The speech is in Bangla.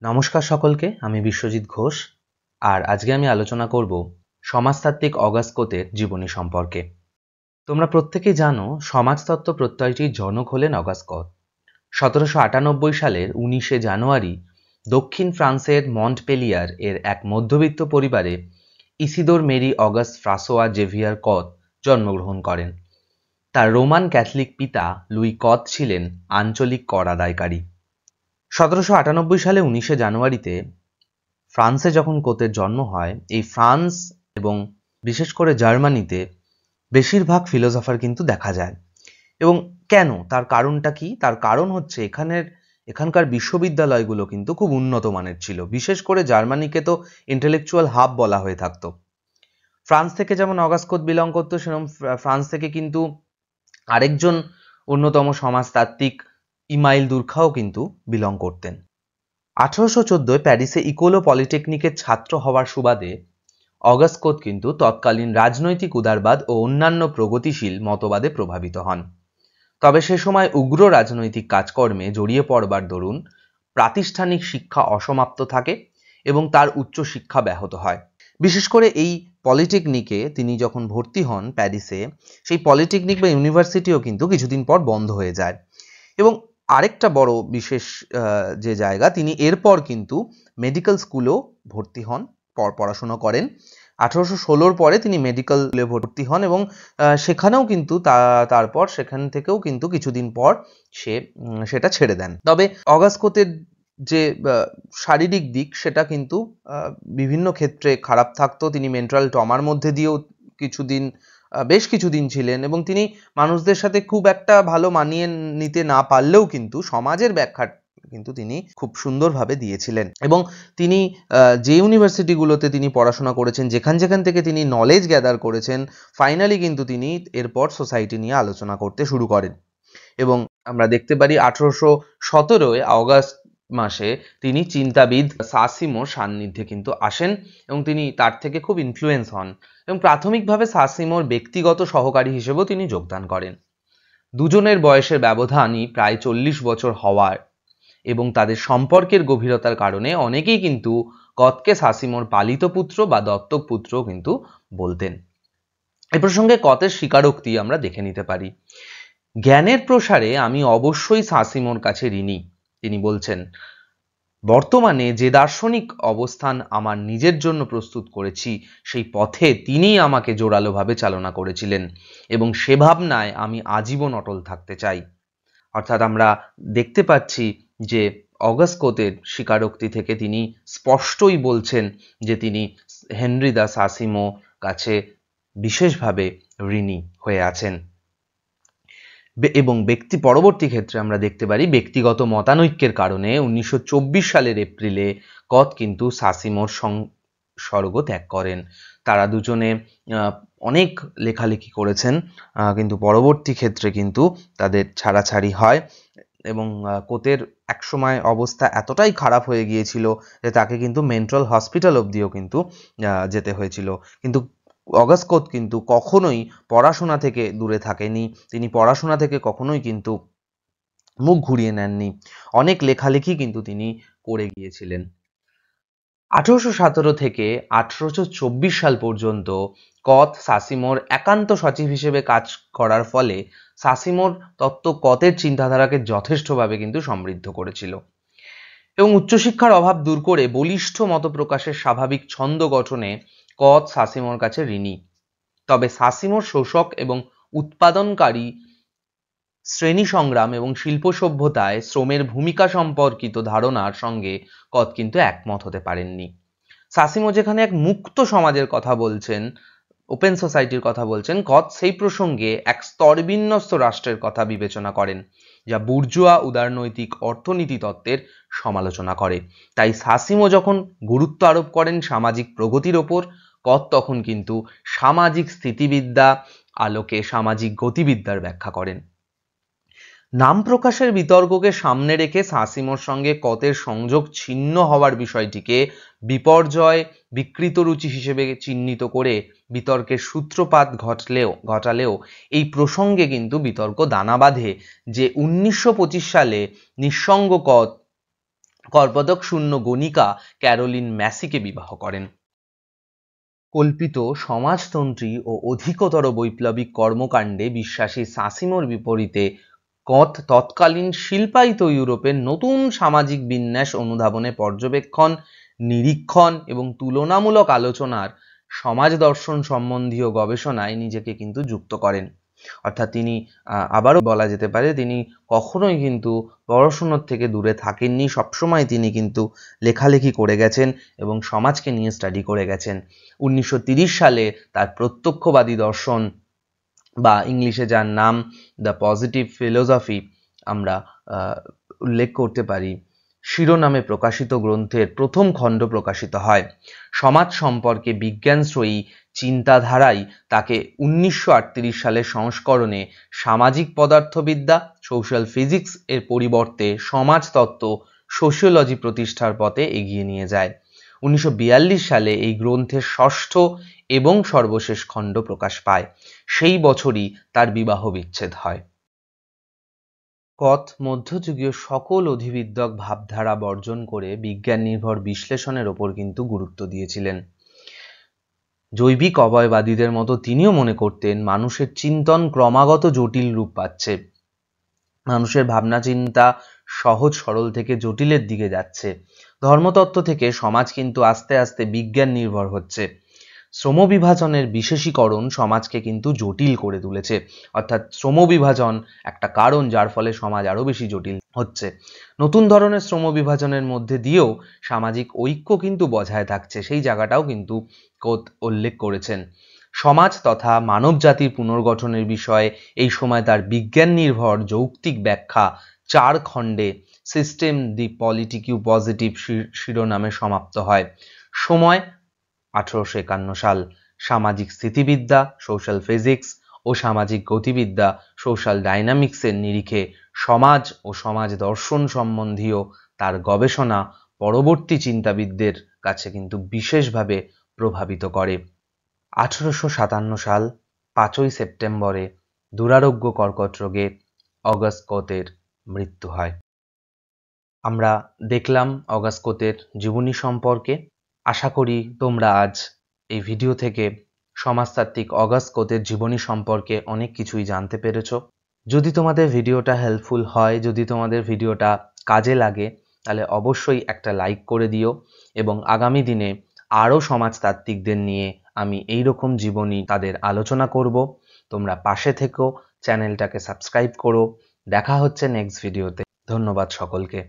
নমস্কার সকলকে, আমি বিশ্বজিৎ ঘোষ। আর আজকে আমি আলোচনা করব সমাজতাত্ত্বিক অগাস্ট কোতের জীবনী সম্পর্কে। তোমরা প্রত্যেকেই জানো সমাজতত্ত্ব প্রত্যয়টির জনক হলেন অগাস্ট কোত। 1798 সালের 19শে জানুয়ারি দক্ষিণ ফ্রান্সের মন্টপেলিয়ার এর এক মধ্যবিত্ত পরিবারে ইসিদোর মেরি অগাস্ট ফ্রাঁসোয়া জেভিয়ার কোত জন্মগ্রহণ করেন। তার রোমান ক্যাথলিক পিতা লুই কোত ছিলেন আঞ্চলিক কর আদায়কারী। 1798 সালে 19শে জানুয়ারিতে ফ্রান্সে যখন কোতের জন্ম হয়, এই ফ্রান্স এবং বিশেষ করে জার্মানিতে বেশিরভাগ ফিলোসফার কিন্তু দেখা যায়। এবং কেন, তার কারণটা কি? তার কারণ হচ্ছে এখানকার বিশ্ববিদ্যালয়গুলো কিন্তু খুব উন্নত মানের ছিল। বিশেষ করে জার্মানিকে তো ইন্টেলেকচুয়াল হাব বলা হয়ে থাকতো। ফ্রান্স থেকে যেমন অগাস্ট কোত বিলং করতো, সেরকম ফ্রান্স থেকে কিন্তু আরেকজন অন্যতম সমাজতাত্ত্বিক ইমাইল দুর্খাও কিন্তু বিলং করতেন। 1814 প্যারিসে ইকোলো পলিটেকনিকের ছাত্র হওয়ার সুবাদে অগাস্ট কোত কিন্তু তৎকালীন রাজনৈতিক উদারবাদ ও অন্যান্য প্রগতিশীল মতবাদে প্রভাবিত হন। তবে সে সময় উগ্র রাজনৈতিক কাজকর্মে জড়িয়ে পড়বার দরুন প্রাতিষ্ঠানিক শিক্ষা অসমাপ্ত থাকে এবং তার উচ্চশিক্ষা ব্যাহত হয়। বিশেষ করে এই পলিটেকনিকে তিনি যখন ভর্তি হন প্যারিসে, সেই পলিটেকনিক বা ইউনিভার্সিটিও কিন্তু কিছুদিন পর বন্ধ হয়ে যায়। এবং আরেকটা বড় বিশেষ যে জায়গা, তিনি এরপর কিন্তু মেডিকেল স্কুলেও ভর্তি হন, পড়াশোনা করেন। 1816 পরে তিনি মেডিকেল স্কুলে ভর্তি হন এবং সেখানেও কিন্তু তারপর সেখান থেকেও কিন্তু কিছুদিন পর সেটা ছেড়ে দেন। তবে অগাস্ট কোতের যে শারীরিক দিক, সেটা কিন্তু বিভিন্ন ক্ষেত্রে খারাপ থাকতো। তিনি মেন্টাল ট্রমার মধ্যে দিয়েও বেশ কিছুদিন ছিলেন এবং তিনি মানুষদের সাথে খুব একটা ভালো মানিয়ে নিতে না পারলেও কিন্তু সমাজের ব্যাখ্যা কিন্তু তিনি খুব সুন্দরভাবে দিয়েছিলেন। এবং তিনি যে ইউনিভার্সিটিগুলোতে তিনি পড়াশোনা করেছেন, যেখান থেকে তিনি নলেজ গ্যাদার করেছেন, ফাইনালি কিন্তু তিনি এরপর সোসাইটি নিয়ে আলোচনা করতে শুরু করেন। এবং আমরা দেখতে পারি 1817 অগাস্ট মাসে তিনি চিন্তাবিদ সাসিমোর সান্নিধ্যে কিন্তু আসেন এবং তিনি তার থেকে খুব ইনফ্লুয়েন্স হন এবং প্রাথমিকভাবে সাসিমোর ব্যক্তিগত সহকারী হিসেবেও তিনি যোগদান করেন। দুজনের বয়সের ব্যবধানই প্রায় 40 বছর হওয়ার এবং তাদের সম্পর্কের গভীরতার কারণে অনেকেই কিন্তু কতকে সাসিমোর পালিত পুত্র বা দত্তক পুত্রও কিন্তু বলতেন। এ প্রসঙ্গে কতের স্বীকারোক্তি আমরা দেখে নিতে পারি। জ্ঞানের প্রসারে আমি অবশ্যই সাসিমোর কাছে ঋণী। তিনি বলছেন, বর্তমানে যে দার্শনিক অবস্থান আমার নিজের জন্য প্রস্তুত করেছি, সেই পথে তিনিই আমাকে জোরালোভাবে চালনা করেছিলেন এবং সে ভাবনায় আমি আজীবন অটল থাকতে চাই। অর্থাৎ আমরা দেখতে পাচ্ছি যে অগাস্ট কোতের স্বীকারোক্তি থেকে তিনি স্পষ্টই বলছেন যে তিনি হেনরি দা সাসিমো কাছে বিশেষভাবে ঋণী হয়ে আছেন। এবং পরবর্তী ক্ষেত্রে আমরা দেখতে পারি ব্যক্তিগত মতানৈক্যের কারণে 1924 সালের এপ্রিলে কত কিন্তু সাসিমোর স্বর্গ ত্যাগ করেন। তারা দুজনে অনেক লেখালেখি করেছেন, কিন্তু পরবর্তী ক্ষেত্রে কিন্তু তাদের ছাড়াছাড়ি হয় এবং কোতের একসময় অবস্থা এতটাই খারাপ হয়ে গিয়েছিল যে তাকে কিন্তু মেন্টাল হসপিটাল অবধিও কিন্তু যেতে হয়েছিল। কিন্তু অগাস্ট কোত কিন্তু কখনোই পড়াশোনা থেকে দূরে থাকেনি। তিনি পড়াশোনা থেকে কখনোই কিন্তু মুখ ঘুরিয়ে নেননি। অনেক লেখালেখি কিন্তু তিনি করে গিয়েছিলেন। 1817 থেকে 1824 সাল পর্যন্ত কত সাসিমোর একান্ত সচিব হিসেবে কাজ করার ফলে সাসিমোর তত্ত্ব কতের চিন্তাধারাকে যথেষ্টভাবে কিন্তু সমৃদ্ধ করেছিল এবং উচ্চশিক্ষার অভাব দূর করে বলিষ্ঠ মতপ্রকাশের স্বাভাবিক ছন্দ গঠনে কত সাসিমোর কাছে ঋণী। তবে সাসিমোর শোষক এবং উৎপাদনকারী শ্রেণী সংগ্রাম এবং শিল্প সভ্যতায় শ্রমের ভূমিকা সম্পর্কিত ধারণার সঙ্গে কত কিন্তু একমত হতে পারেননি। সাসিমো যেখানে এক মুক্ত সমাজের কথা বলছেন, ওপেন সোসাইটির কথা বলছেন, কত সেই প্রসঙ্গে এক স্তরবিন্যস্ত রাষ্ট্রের কথা বিবেচনা করেন, যা বুর্জুয়া উদারনৈতিক অর্থনীতি তত্ত্বের সমালোচনা করে। তাই সাসিমো যখন গুরুত্ব আরোপ করেন সামাজিক প্রগতির ওপর, কত তখন কিন্তু সামাজিক স্থিতিবিদ্যা আলোকে সামাজিক গতিবিদ্যার ব্যাখ্যা করেন। নাম প্রকাশের বিতর্ককে সামনে রেখে সাসিমোর সঙ্গে কতের সংযোগ ছিন্ন হওয়ার বিষয়টিকে বিপর্যয় বিকৃত রুচি হিসেবে চিহ্নিত করে বিতর্কের সূত্রপাত ঘটালেও এই প্রসঙ্গে কিন্তু বিতর্ক দানা বাঁধে যে 1925 সালে নিঃসঙ্গ কত কর্পোদক শূন্য গণিকা ক্যারোলিন ম্যাসিকে বিবাহ করেন। কল্পিত সমাজতন্ত্রী ও অধিকতর বৈপ্লবিক কর্মকাণ্ডে বিশ্বাসী সাসিমোর বিপরীতে কথ তৎকালীন শিল্পায়িত ইউরোপের নতুন সামাজিক বিন্যাস অনুধাবনে পর্যবেক্ষণ, নিরীক্ষণ এবং তুলনামূলক আলোচনার সমাজ দর্শন সম্বন্ধীয় গবেষণায় নিজেকে কিন্তু যুক্ত করেন। অর্থাৎ তিনি আবারও বলা যেতে পারে তিনি কখনোই কিন্তু পড়াশোনার থেকে দূরে থাকেননি, সবসময় তিনি কিন্তু লেখালেখি করে গেছেন এবং সমাজকে নিয়ে স্টাডি করে গেছেন। 1930 সালে তার প্রত্যক্ষবাদী দর্শন বা ইংলিশে যার নাম দ্য পজিটিভ ফিলোসফি আমরা উল্লেখ করতে পারি, শিরোনামে প্রকাশিত গ্রন্থের প্রথম খণ্ড প্রকাশিত হয়। সমাজ সম্পর্কে বিজ্ঞানশ্রয়ী চিন্তাধারাই তাকে 1938 সালের সংস্করণে সামাজিক পদার্থবিদ্যা সোশ্যাল ফিজিক্স এর পরিবর্তে সমাজতত্ত্ব সোশিওলজি প্রতিষ্ঠার পথে এগিয়ে নিয়ে যায়। 1942 সালে এই গ্রন্থের ষষ্ঠ এবং সর্বশেষ খণ্ড প্রকাশ পায়। সেই বছরই তার বিবাহ বিচ্ছেদ হয়। কথ মধ্যযুগীয় সকল অধিবিদ্যক ভাবধারা বর্জন করে বিজ্ঞান নির্ভর বিশ্লেষণের ওপর কিন্তু গুরুত্ব দিয়েছিলেন। জৈবিক অবয়বাদীদের মতো তিনিও মনে করতেন মানুষের চিন্তন ক্রমাগত জটিল রূপ পাচ্ছে, মানুষের ভাবনা চিন্তা সহজ সরল থেকে জটিলের দিকে যাচ্ছে। ধর্মতত্ত্ব থেকে সমাজ কিন্তু আস্তে আস্তে বিজ্ঞান নির্ভর হচ্ছে। শ্রমবিভাজনের বিশেষীকরণ সমাজকে কিন্তু জটিল করে তুলেছে, অর্থাৎ শ্রমবিভাজন একটা কারণ যার ফলে সমাজ আরো বেশি জটিল হচ্ছে। নতুন ধরনের শ্রমবিভাজনের মধ্যে দিয়েও সামাজিক ঐক্য কিন্তু বজায় থাকছে, সেই জায়গাটাও কিন্তু কোথ উল্লেখ করেছেন। সমাজ তথা মানব জাতির পুনর্গঠনের বিষয়ে এই সময় তার বিজ্ঞান নির্ভর যৌক্তিক ব্যাখ্যা 4 খণ্ডে সিস্টেম দি পলিটিকিউ পজিটিভ শিরোনামে সমাপ্ত হয়। সময় 1851 সাল। সামাজিক স্থিতিবিদ্যা সোশ্যাল ফিজিক্স ও সামাজিক গতিবিদ্যা সোশ্যাল ডাইনামিক্সের নিরিখে সমাজ ও সমাজ দর্শন সম্বন্ধীয় তার গবেষণা পরবর্তী চিন্তাবিদদের কাছে কিন্তু বিশেষভাবে প্রভাবিত করে। 1857 সাল 5ই সেপ্টেম্বরে দুরারোগ্য কর্কট রোগে অগাস্ট কোথের মৃত্যু হয়। আমরা দেখলাম অগাস্ট কোথের জীবনী সম্পর্কে। আশা করি তোমরা আজ এই ভিডিও থেকে সমাজতাত্ত্বিক অগাস্ট কোথের জীবনী সম্পর্কে অনেক কিছুই জানতে পেরেছো। যদি তোমাদের ভিডিওটা হেল্পফুল হয়, যদি তোমাদের ভিডিওটা কাজে লাগে, তাহলে অবশ্যই একটা লাইক করে দিও এবং আগামী দিনে আরও সমাজতাত্ত্বিকদের নিয়ে আমি এই রকম জীবনী তাদের আলোচনা করব। তোমরা পাশে থেকো, চ্যানেলটাকে সাবস্ক্রাইব করো। দেখা হচ্ছে নেক্সট ভিডিওতে। ধন্যবাদ সকলকে।